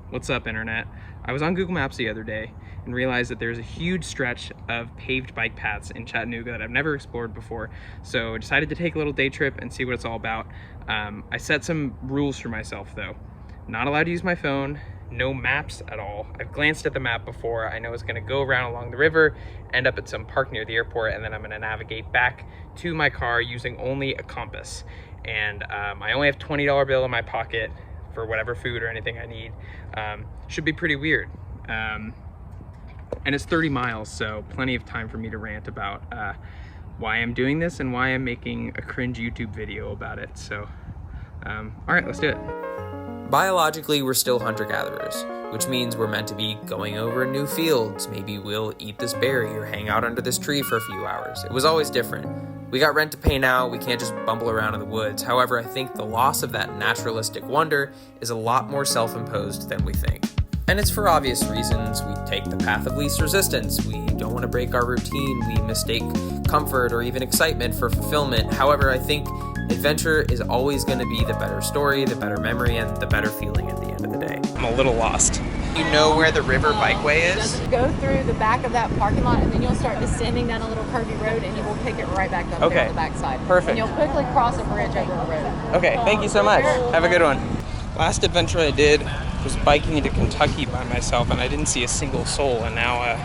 What's up, internet? I was on Google Maps the other day and realized that there's a huge stretch of paved bike paths in Chattanooga that I've never explored before. So I decided to take a little day trip and see what it's all about. I set some rules for myself though. Not allowed to use my phone, no maps at all. I've glanced at the map before. I know it's gonna go around along the river, end up at some park near the airport, and then I'm gonna navigate back to my car using only a compass. And I only have $20 bill in my pocket for whatever food or anything I need. Should be pretty weird. And it's 30 miles, so plenty of time for me to rant about why I'm doing this and why I'm making a cringe YouTube video about it. So, all right, let's do it. Biologically, we're still hunter-gatherers, which means we're meant to be going over new fields. Maybe we'll eat this berry or hang out under this tree for a few hours. It was always different. We got rent to pay now, we can't just bumble around in the woods. However, I think the loss of that naturalistic wonder is a lot more self-imposed than we think. And it's for obvious reasons. We take the path of least resistance. We don't want to break our routine. We mistake comfort or even excitement for fulfillment. However, I think adventure is always going to be the better story, the better memory, and the better feeling at the end of the day. I'm a little lost. You know where the river bikeway is? Go through the back of that parking lot, and then you'll start descending down a little curvy road, and you will pick it right back up there on the back side. Perfect. And you'll quickly cross a bridge over the road. Okay, thank you so much. Have a good one. Last adventure I did was biking into Kentucky by myself, and I didn't see a single soul, and now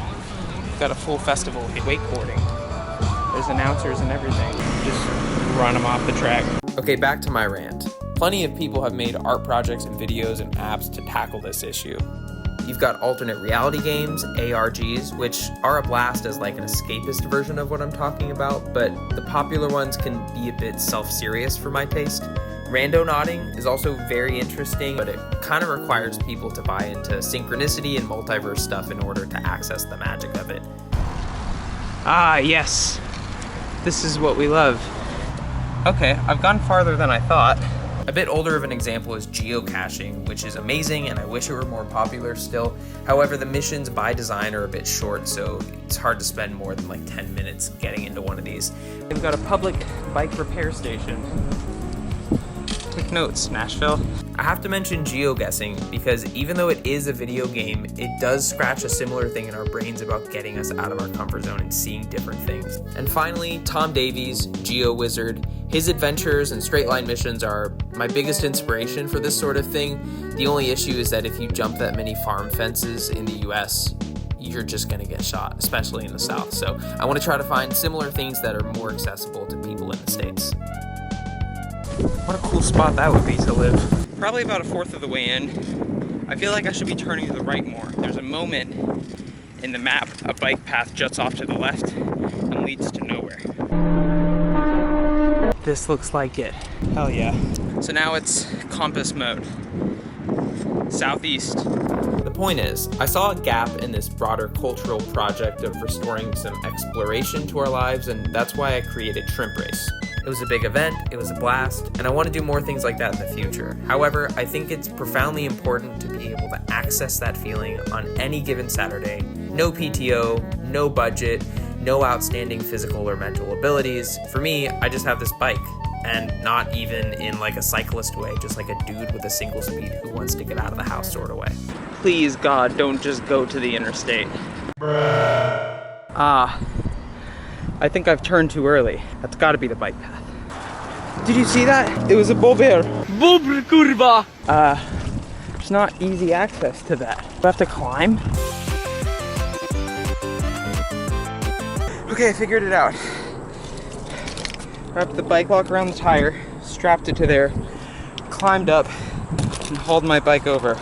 we've got a full festival of wakeboarding. There's announcers and everything. Just run them off the track. Okay, back to my rant. Plenty of people have made art projects and videos and apps to tackle this issue. You've got alternate reality games, ARGs, which are a blast as like an escapist version of what I'm talking about, but the popular ones can be a bit self-serious for my taste. Randonauting is also very interesting, but it kind of requires people to buy into synchronicity and multiverse stuff in order to access the magic of it. Ah, yes. This is what we love. Okay, I've gone farther than I thought. A bit older of an example is geocaching, which is amazing and I wish it were more popular still. However, the missions by design are a bit short, so it's hard to spend more than like 10 minutes getting into one of these. We've got a public bike repair station. Quick notes, Nashville. I have to mention geoguessing because even though it is a video game, it does scratch a similar thing in our brains about getting us out of our comfort zone and seeing different things. And finally, Tom Davies, Geo Wizard. His adventures and straight line missions are my biggest inspiration for this sort of thing. The only issue is that if you jump that many farm fences in the US, you're just gonna get shot, especially in the South. So I wanna try to find similar things that are more accessible to people in the States. What a cool spot that would be to live. Probably about a fourth of the way in. I feel like I should be turning to the right more. There's a moment in the map, a bike path juts off to the left and leads to nowhere. This looks like it. Hell yeah. So now it's compass mode. Southeast. The point is, I saw a gap in this broader cultural project of restoring some exploration to our lives, and that's why I created Shrimp Race. It was a big event, it was a blast, and I want to do more things like that in the future. However, I think it's profoundly important to be able to access that feeling on any given Saturday. No PTO, no budget, no outstanding physical or mental abilities. For me, I just have this bike, and not even in like a cyclist way, just like a dude with a single speed who wants to get out of the house sort of way. Please, God, don't just go to the interstate. I think I've turned too early. That's gotta be the bike path. Did you see that? It was a bober. Bober curva. There's not easy access to that. Do I have to climb? Okay, I figured it out. Wrapped the bike lock around the tire, strapped it to there, climbed up, and hauled my bike over.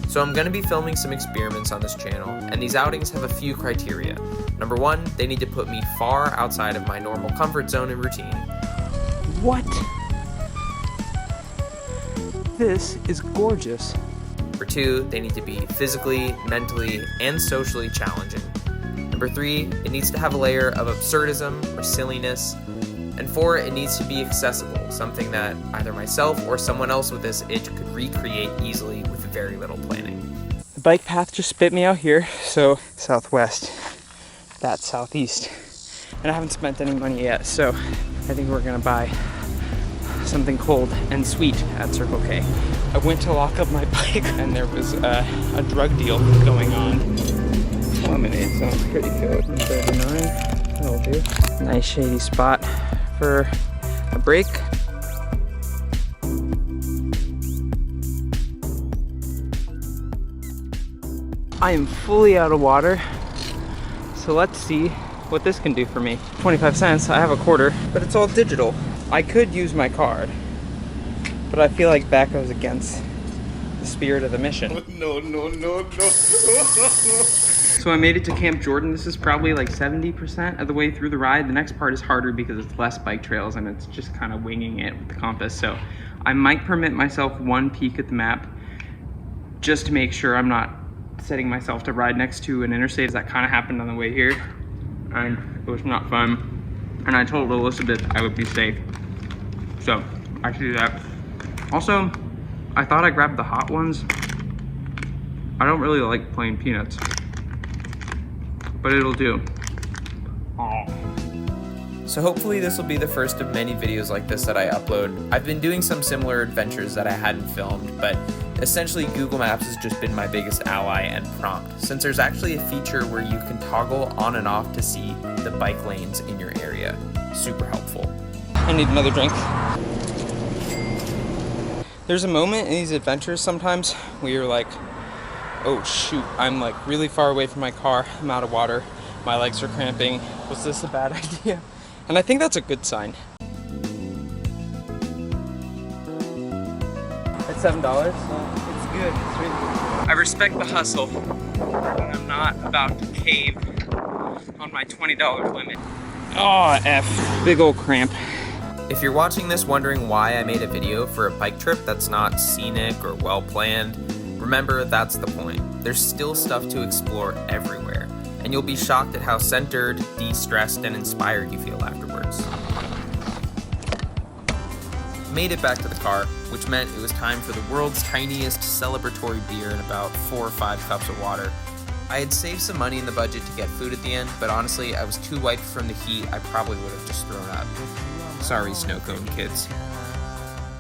So I'm gonna be filming some experiments on this channel, and these outings have a few criteria. Number one, they need to put me far outside of my normal comfort zone and routine. What? This is gorgeous. Number two, they need to be physically, mentally, and socially challenging. Number three, it needs to have a layer of absurdism or silliness. And four, it needs to be accessible, something that either myself or someone else with this itch could recreate easily with very little planning. The bike path just spit me out here, so southwest, that's southeast. And I haven't spent any money yet, so I think we're gonna buy something cold and sweet at Circle K. I went to lock up my bike and there was a drug deal going on. Lemonade sounds pretty good. 39, that'll do. Nice shady spot for a break. I am fully out of water, so let's see what this can do for me. 25 cents, I have a quarter, but it's all digital. I could use my card, but I feel like that goes against the spirit of the mission. No. So I made it to Camp Jordan. This is probably like 70% of the way through the ride. The next part is harder because it's less bike trails and it's just kind of winging it with the compass. So I might permit myself one peek at the map just to make sure I'm not setting myself to ride next to an interstate. That kind of happened on the way here and it was not fun. And I told Elizabeth I would be safe. So I should do that. Also, I thought I grabbed the hot ones. I don't really like plain peanuts, but it'll do. So hopefully this will be the first of many videos like this that I upload. I've been doing some similar adventures that I hadn't filmed, but essentially Google Maps has just been my biggest ally and prompt, since there's actually a feature where you can toggle on and off to see the bike lanes in your area. Super helpful. I need another drink. There's a moment in these adventures sometimes where you're like, oh shoot, I'm like really far away from my car, I'm out of water, my legs are cramping, was this a bad idea? And I think that's a good sign. It's $7? It's good, it's really good. I respect the hustle, and I'm not about to cave on my $20 limit. Oh, F, big old cramp. If you're watching this wondering why I made a video for a bike trip that's not scenic or well planned, remember that's the point. There's still stuff to explore everywhere, and you'll be shocked at how centered, de-stressed, and inspired you feel afterwards. Made it back to the car, which meant it was time for the world's tiniest celebratory beer and about 4 or 5 cups of water. I had saved some money in the budget to get food at the end, but honestly, I was too wiped from the heat, I probably would have just thrown up. Sorry, snow cone kids.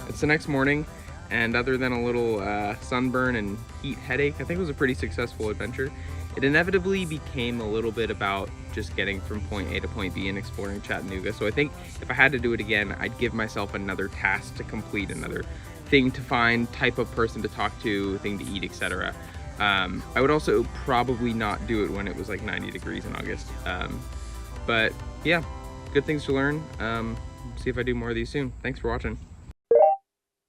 It's the next morning, and other than a little sunburn and heat headache, I think it was a pretty successful adventure. It inevitably became a little bit about just getting from point A to point B and exploring Chattanooga. So I think if I had to do it again, I'd give myself another task to complete, another thing to find, type of person to talk to, thing to eat, etc. I would also probably not do it when it was like 90 degrees in August. But yeah, good things to learn. See if I do more of these soon. Thanks for watching.